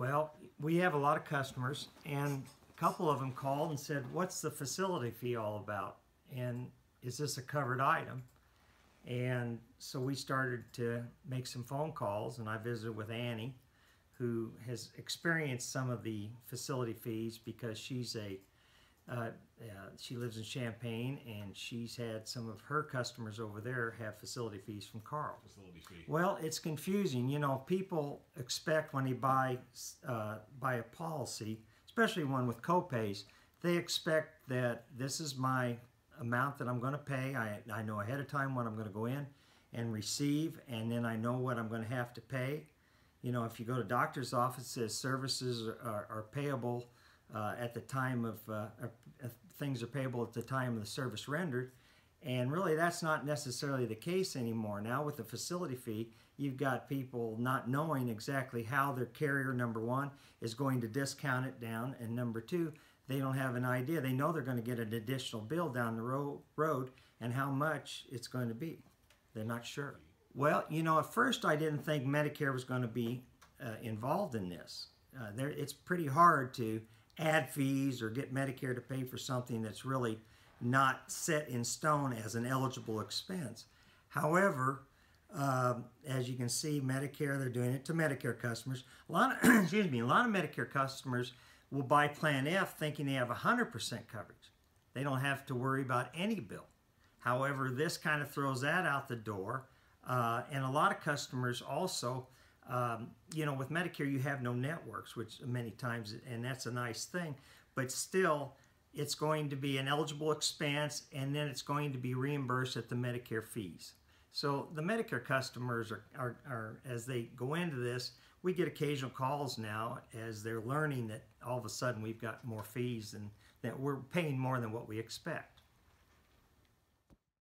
Well, we have a lot of customers, and a couple of them called and said, "What's the facility fee all about? And is this a covered item?" And so we started to make some phone calls, and I visited with Annie, who has experienced some of the facility fees because she lives in Champaign, and she's had some of her customers over there have facility fees from Carl. Facility fee. Well, it's confusing. You know, people expect when they buy a policy, especially one with copays, they expect that this is my amount that I'm going to pay. I know ahead of time what I'm going to go in and receive, and then I know what I'm going to have to pay. You know, if you go to doctor's office, it says services are payable at the time of things are payable at the time of the service rendered, and really that's not necessarily the case anymore. Now with the facility fee, you've got people not knowing exactly how their carrier, number one, is going to discount it down, and number two, they don't have an idea. They know they're going to get an additional bill down the road and how much it's going to be. They're not sure. Well, you know, at first I didn't think Medicare was going to be involved in this. It's pretty hard to add fees or get Medicare to pay for something that's really not set in stone as an eligible expense. However, as you can see, Medicare, they're doing it to Medicare customers. A lot of, excuse me, a lot of Medicare customers will buy Plan F thinking they have 100% coverage. They don't have to worry about any bill. However, this kind of throws that out the door. And a lot of customers also, you know, with Medicare you have no networks, which many times, and that's a nice thing, but still it's going to be an eligible expense, and then it's going to be reimbursed at the Medicare fees. So the Medicare customers are as they go into this, we get occasional calls now as they're learning that all of a sudden we've got more fees and that we're paying more than what we expect.